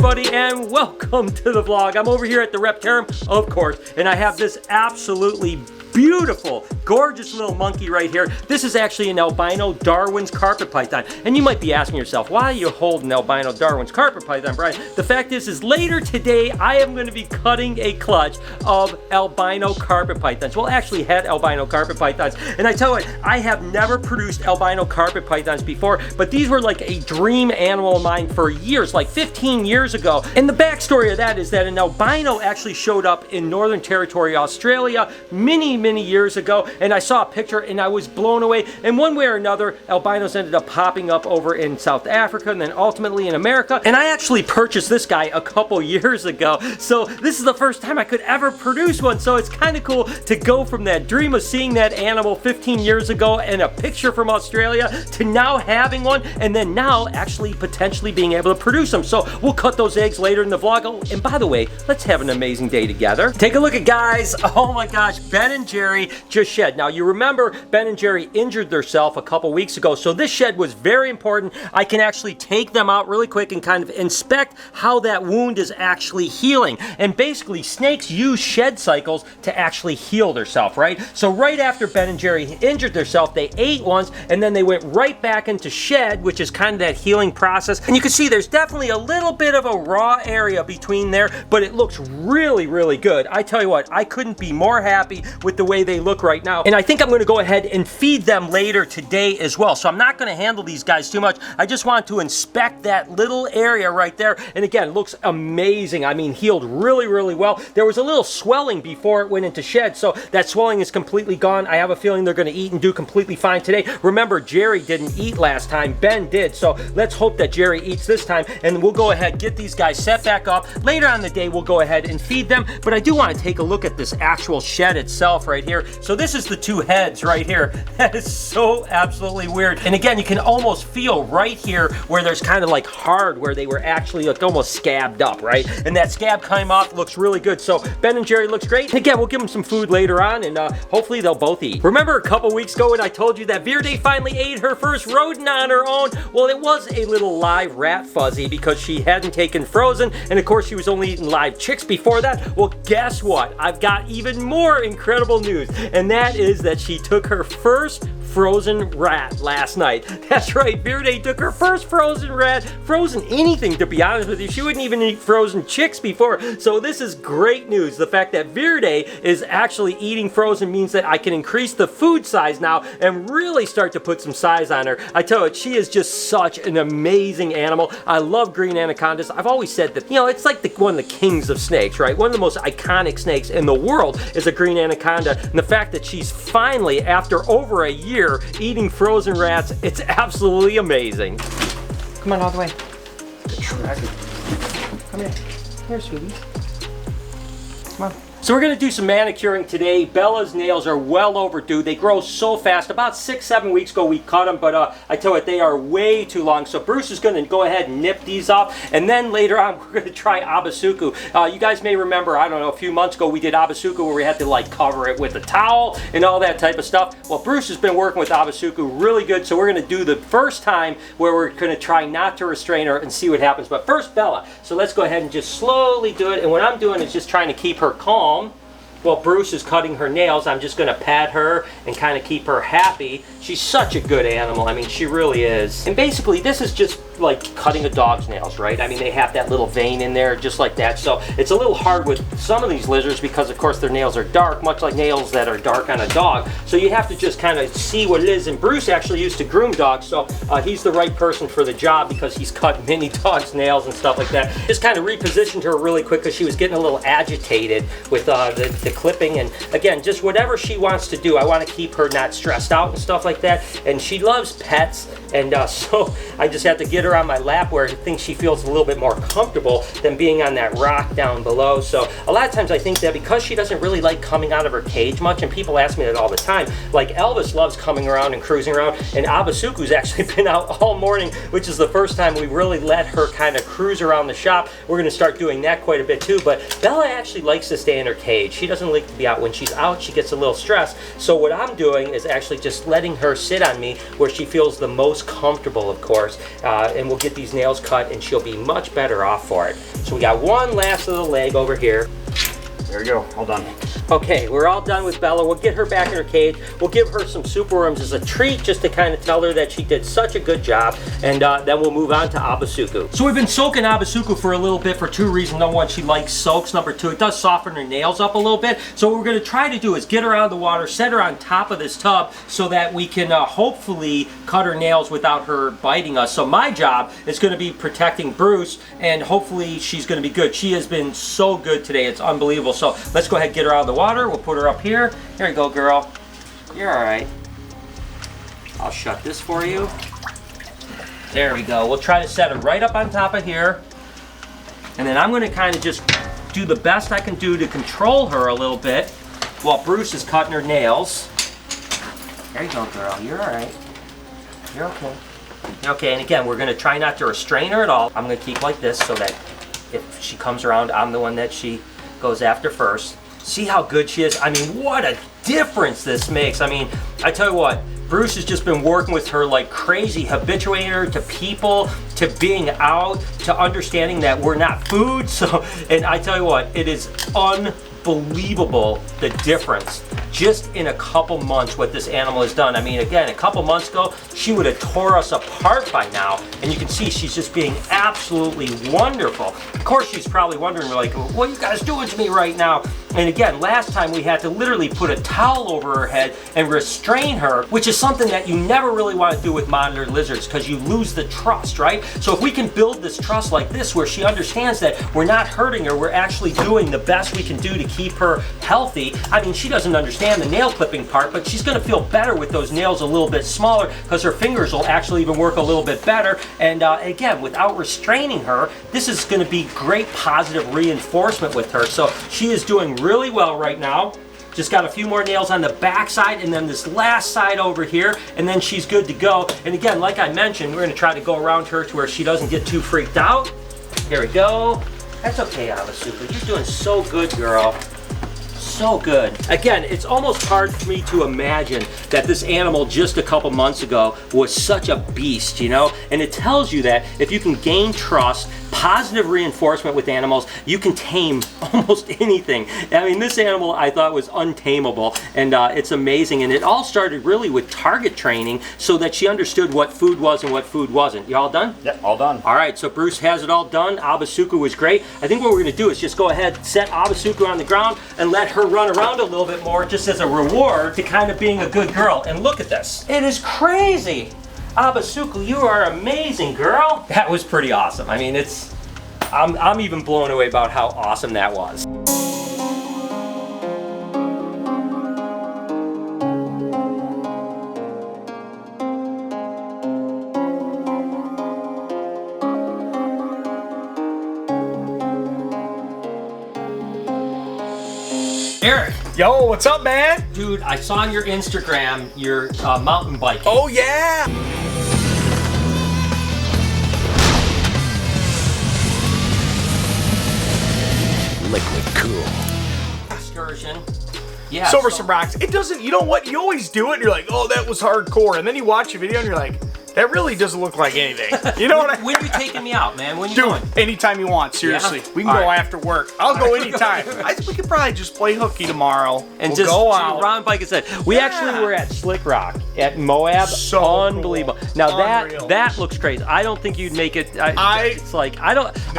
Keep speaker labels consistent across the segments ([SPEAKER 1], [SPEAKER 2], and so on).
[SPEAKER 1] everybody, and welcome to the vlog. I'm over here at the Reptarium, of course, and I have this absolutely beautiful, gorgeous little monkey right here. This is actually an albino Darwin's carpet python. And you might be asking yourself, why are you holding albino Darwin's carpet python, Brian? The fact is later today, I am going to be cutting a clutch of albino carpet pythons. Well, actually had albino carpet pythons. And I tell you what, I have never produced albino carpet pythons before, but these were like a dream animal of mine for years, like 15 years ago. And the backstory of that is that an albino actually showed up in Northern Territory, Australia, many years ago, and I saw a picture and I was blown away. And one way or another, albinos ended up popping up over in South Africa and then ultimately in America. And I actually purchased this guy a couple years ago. So this is the first time I could ever produce one. So it's kind of cool to go from that dream of seeing that animal 15 years ago and a picture from Australia to now having one, and then now actually potentially being able to produce them. So we'll cut those eggs later in the vlog. Oh, and by the way, let's have an amazing day together. Take a look at guys. Oh my gosh, Ben and Jerry just shed. Now you remember Ben and Jerry injured themselves a couple weeks ago, so this shed was very important. I can actually take them out really quick and kind of inspect how that wound is actually healing. And basically snakes use shed cycles to actually heal themselves, right? So right after Ben and Jerry injured themselves, they ate once and then they went right back into shed, which is kind of that healing process. And you can see there's definitely a little bit of a raw area between there, but it looks really good. I tell you what, I couldn't be more happy with the way they look right now. And I think I'm going to go ahead and feed them later today as well. So I'm not going to handle these guys too much. I just want to inspect that little area right there. And again, it looks amazing. I mean, healed really well. There was a little swelling before it went into shed, so that swelling is completely gone. I have a feeling they're going to eat and do completely fine today. Remember, Jerry didn't eat last time. Ben did. So let's hope that Jerry eats this time, and we'll go ahead, get these guys set back up. Later on in the day, we'll go ahead and feed them. But I do want to take a look at this actual shed itself right here. So this is the two heads right here. That is so absolutely weird. And again, you can almost feel right here where there's kind of like hard, where they were actually like almost scabbed up, right? And that scab came off, looks really good. So Ben and Jerry looks great. And again, we'll give them some food later on, and hopefully they'll both eat. Remember a couple weeks ago when I told you that Verde finally ate her first rodent on her own? Well, it was a little live rat fuzzy because she hadn't taken frozen, and of course she was only eating live chicks before that. Well, guess what? I've got even more incredible news, and that is that she took her first frozen rat last night. That's right, Verde took her first frozen rat, frozen anything to be honest with you. She wouldn't even eat frozen chicks before. So this is great news. The fact that Verde is actually eating frozen means that I can increase the food size now and really start to put some size on her. I tell you, she is just such an amazing animal. I love green anacondas. I've always said that, you know, it's like one of the kings of snakes, right? One of the most iconic snakes in the world is a green anaconda. And the fact that she's finally, after over a year, eating frozen rats, it's absolutely amazing. Come on, all the way. Come here. Here, sweetie. Come on. So we're gonna do some manicuring today. Bella's nails are well overdue. They grow so fast. About 6-7 weeks ago we cut them, but I tell you what, they are way too long. So Bruce is gonna go ahead and nip these off, and then later on we're gonna try abasuku. You guys may remember, I don't know, a few months ago we did abasuku where we had to like cover it with a towel and all that type of stuff. Well, Bruce has been working with abasuku really good, so we're gonna do the first time where we're gonna try not to restrain her and see what happens. But first, Bella. So let's go ahead and just slowly do it, and what I'm doing is just trying to keep her calm. While Bruce is cutting her nails, I'm just going to pat her and kind of keep her happy. She's such a good animal. I mean, she really is. And basically, this is just like cutting a dog's nails, right? I mean, they have that little vein in there just like that. So it's a little hard with some of these lizards because, of course, their nails are dark, much like nails that are dark on a dog. So you have to just kind of see what it is. And Bruce actually used to groom dogs, so he's the right person for the job because he's cut many dogs' nails and stuff like that. Just kind of repositioned her really quick because she was getting a little agitated with the clipping. And again, just whatever she wants to do, I want to keep her not stressed out and stuff like that. And she loves pets, and so I just have to get her on my lap where I think she feels a little bit more comfortable than being on that rock down below. So a lot of times I think that because she doesn't really like coming out of her cage much, and people ask me that all the time, like Elvis loves coming around and cruising around, and Abasuku's actually been out all morning, which is the first time we really let her kind of cruise around the shop. We're going to start doing that quite a bit too, but Bella actually likes to stay in her cage. She doesn't like to be out. When she's out, she gets a little stressed. So what I'm doing is actually just letting her sit on me where she feels the most comfortable, of course, and we'll get these nails cut, and she'll be much better off for it. So we got one last little leg over here.
[SPEAKER 2] There we go, all done.
[SPEAKER 1] Okay, we're all done with Bella. We'll get her back in her cage. We'll give her some superworms as a treat just to kind of tell her that she did such a good job, and then we'll move on to Abasuku. So we've been soaking Abasuku for a little bit for two reasons. Number one, she likes soaks. Number two, it does soften her nails up a little bit. So what we're going to try to do is get her out of the water, set her on top of this tub so that we can hopefully cut her nails without her biting us. So my job is going to be protecting Bruce, and hopefully she's going to be good. She has been so good today. It's unbelievable. So let's go ahead and get her out of the water. We'll put her up here. Here you go, girl. You're all right. I'll shut this for you. There we go. We'll try to set her right up on top of here. And then I'm going to kind of just do the best I can do to control her a little bit while Bruce is cutting her nails. There you go, girl. You're all right. You're okay. You're okay. And again, we're going to try not to restrain her at all. I'm going to keep like this so that if she comes around, I'm the one that she goes after first. See how good she is? I mean, what a difference this makes. I mean, I tell you what, Bruce has just been working with her like crazy, habituating her to people, to being out, to understanding that we're not food. So, and I tell you what, it is unbelievable the difference just in a couple months what this animal has done. I mean, again, a couple months ago, she would have tore us apart by now. And you can see she's just being absolutely wonderful. Of course, she's probably wondering, like, what are you guys doing to me right now? And again, last time we had to literally put a towel over her head and restrain her, which is something that you never really want to do with monitored lizards because you lose the trust, right? So if we can build this trust like this where she understands that we're not hurting her, we're actually doing the best we can do to keep her healthy. I mean, she doesn't understand the nail clipping part, but she's going to feel better with those nails a little bit smaller because her fingers will actually even work a little bit better. And again, without restraining her, this is going to be great positive reinforcement with her. So she is doing really well right now. Just got a few more nails on the back side and then this last side over here, and then she's good to go. And again, like I mentioned, we're going to try to go around her to where she doesn't get too freaked out. Here we go. That's okay, Abasuku. You're doing so good, girl. So good. Again, it's almost hard for me to imagine that this animal just a couple months ago was such a beast, you know? And it tells you that if you can gain trust, positive reinforcement with animals, you can tame almost anything. I mean, this animal I thought was untamable, and it's amazing. And it all started really with target training so that she understood what food was and what food wasn't. You all done?
[SPEAKER 2] Yeah, all done.
[SPEAKER 1] All right, so Bruce has it all done. Abasuku was great. I think what we're going to do is just go ahead, set Abasuku on the ground, and let her run around a little bit more just as a reward to kind of being a good girl. And look at this. It is crazy. Abasuku, you are amazing, girl. That was pretty awesome. I mean, I'm even blown away about how awesome that was. Eric.
[SPEAKER 3] Yo, what's up, man?
[SPEAKER 1] Dude, I saw on your Instagram your mountain biking.
[SPEAKER 3] Oh, yeah! Liquid cool.
[SPEAKER 1] Excursion. Yeah.
[SPEAKER 3] So over some rocks. It doesn't, you know what? You always do it and you're like, oh, that was hardcore. And then you watch a video and you're like, that really doesn't look like anything. You know what I mean?
[SPEAKER 1] When you taking me out, man? When you
[SPEAKER 3] Dude,
[SPEAKER 1] going?
[SPEAKER 3] anytime you want, seriously.
[SPEAKER 1] Yeah?
[SPEAKER 3] We can go after work. I'll go anytime. We could probably just play hooky tomorrow. And we'll
[SPEAKER 1] just
[SPEAKER 3] go out.
[SPEAKER 1] Round bike instead. We actually were at Slick Rock at Moab.
[SPEAKER 3] So
[SPEAKER 1] unbelievable.
[SPEAKER 3] Cool.
[SPEAKER 1] Now
[SPEAKER 3] Unreal.
[SPEAKER 1] that looks crazy. I don't think you'd make it. It's like I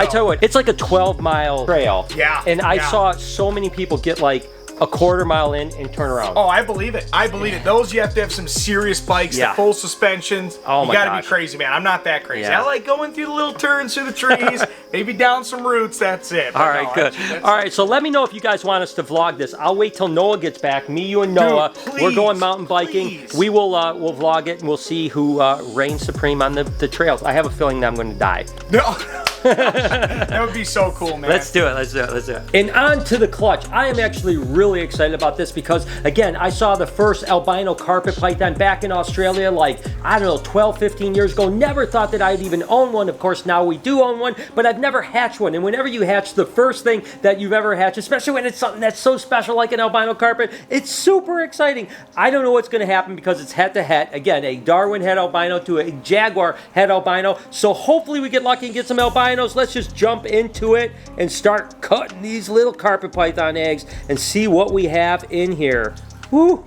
[SPEAKER 1] tell you what, it's like a 12-mile trail.
[SPEAKER 3] Yeah.
[SPEAKER 1] And I saw so many people get like a quarter mile in and turn around.
[SPEAKER 3] Oh, I believe it. I believe it. Those you have to have some serious bikes, the full suspensions.
[SPEAKER 1] Oh my
[SPEAKER 3] You gotta
[SPEAKER 1] gosh.
[SPEAKER 3] be crazy, man. I'm not that crazy.
[SPEAKER 1] Yeah.
[SPEAKER 3] I like going through the little turns through the trees, maybe down some roots. That's it.
[SPEAKER 1] All right, good. All right, so let me know if you guys want us to vlog this. I'll wait till Noah gets back. Me, you, and Noah.
[SPEAKER 3] Dude, please,
[SPEAKER 1] we're going mountain biking.
[SPEAKER 3] please.
[SPEAKER 1] We will we'll vlog it and we'll see who reigns supreme on the trails. I have a feeling that I'm going to die.
[SPEAKER 3] No. That would be so cool, man.
[SPEAKER 1] Let's do it. Let's do it. Let's do it. And on to the clutch. I am actually really excited about this because, again, I saw the first albino carpet python back in Australia, like, I don't know, 12, 15 years ago. Never thought that I'd even own one. Of course, now we do own one, but I've never hatched one. And whenever you hatch the first thing that you've ever hatched, especially when it's something that's so special like an albino carpet, it's super exciting. I don't know what's going to happen because it's head to head. Again, a Darwin head albino to a Jaguar head albino. So hopefully we get lucky and get some albinos. Let's just jump into it and start cutting these little carpet python eggs and see what we have in here. Woo!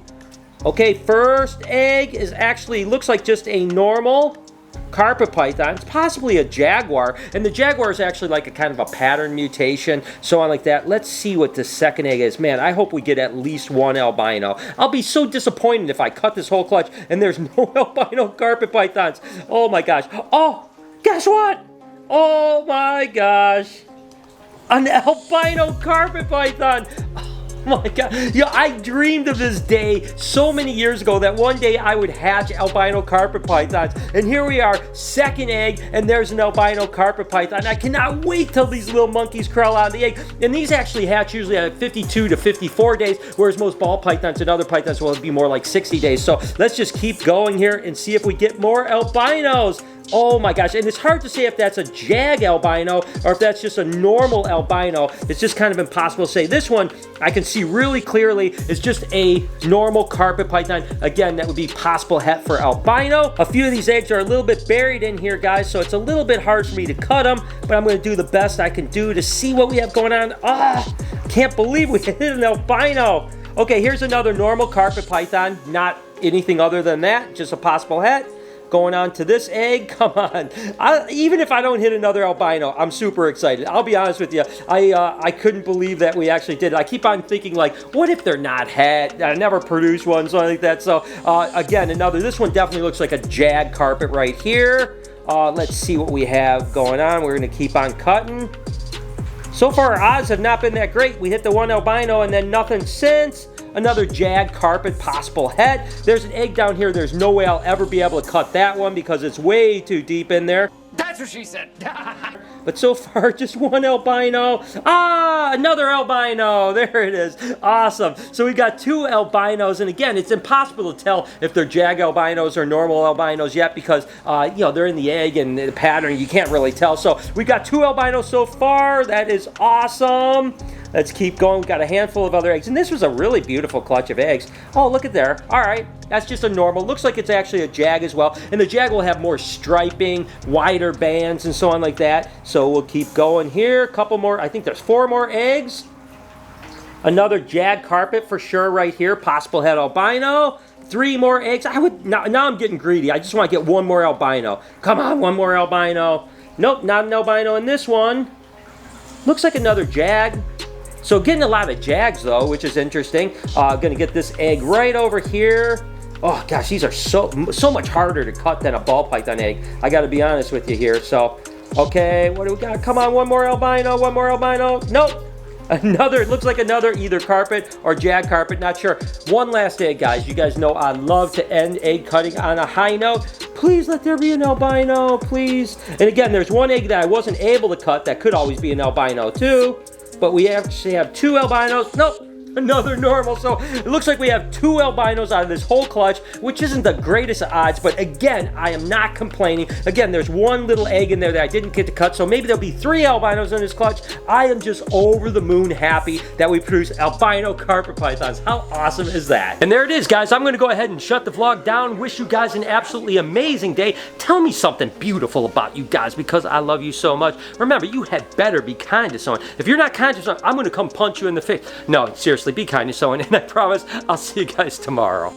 [SPEAKER 1] Okay, first egg is actually, looks like just a normal carpet python. It's possibly a jaguar, and the jaguar is actually like a kind of a pattern mutation, so on like that. Let's see what the second egg is. Man, I hope we get at least one albino. I'll be so disappointed if I cut this whole clutch and there's no albino carpet pythons. Oh my gosh. Oh, guess what? Oh my gosh. An albino carpet python. Oh my God. Yeah, I dreamed of this day so many years ago that one day I would hatch albino carpet pythons. And here we are, second egg, and there's an albino carpet python. I cannot wait till these little monkeys crawl out of the egg. And these actually hatch usually at 52 to 54 days, whereas most ball pythons and other pythons will be more like 60 days. So let's just keep going here and see if we get more albinos. Oh my gosh, and it's hard to say if that's a jag albino or if that's just a normal albino. It's just kind of impossible to say. This one, I can see really clearly, is just a normal carpet python. Again, that would be possible het for albino. A few of these eggs are a little bit buried in here, guys, so it's a little bit hard for me to cut them, but I'm gonna do the best I can do to see what we have going on. Ah, can't believe we hit an albino. Okay, here's another normal carpet python, not anything other than that, just a possible het. Going on to this egg, come on. Even if I don't hit another albino, I'm super excited. I'll be honest with you. I couldn't believe that we actually did it. I keep on thinking, like, what if they're not het? I never produced one, something like that. So, again, this one definitely looks like a jag carpet right here. Let's see what we have going on. We're going to keep on cutting. So far, our odds have not been that great. We hit the one albino and then nothing since. Another jag carpet, possible het. There's an egg down here. There's no way I'll ever be able to cut that one because it's way too deep in there.
[SPEAKER 4] That's what she said.
[SPEAKER 1] But so far, just one albino. Ah, another albino. There it is. Awesome. So we've got two albinos. And again, it's impossible to tell if they're jag albinos or normal albinos yet because, they're in the egg and the pattern. You can't really tell. So we've got two albinos so far. That is awesome. Let's keep going. We've got a handful of other eggs. And this was a really beautiful clutch of eggs. Oh, look at there. All right. That's just a normal. Looks like it's actually a jag as well. And the jag will have more striping, wider bands, and so on like that. So we'll keep going here. A couple more. I think there's 4 more eggs. Another jag carpet for sure right here. Possible het albino. 3 more eggs. Now I'm getting greedy. I just want to get one more albino. Come on, one more albino. Nope, not an albino in this one. Looks like another jag. So getting a lot of jags though, which is interesting. Gonna get this egg right over here. Oh gosh, these are so much harder to cut than a ball python egg. I gotta be honest with you here. So, okay, what do we got? Come on, one more albino, one more albino. Nope. Another, it looks like another either carpet or jag carpet, not sure. One last egg, guys. You guys know I love to end egg cutting on a high note. Please let there be an albino, please. And again, there's one egg that I wasn't able to cut that could always be an albino too. But we actually have 2 albinos. Nope, another normal. So it looks like we have 2 albinos out of this whole clutch, which isn't the greatest of odds. But again, I am not complaining. Again, there's one little egg in there that I didn't get to cut. So maybe there'll be 3 albinos in this clutch. I am just over the moon happy that we produce albino carpet pythons. How awesome is that? And there it is, guys. I'm going to go ahead and shut the vlog down. Wish you guys an absolutely amazing day. Tell me something beautiful about you guys because I love you so much. Remember, you had better be kind to someone. If you're not kind to someone, I'm going to come punch you in the face. No, seriously, be kind to someone, and I promise I'll see you guys tomorrow.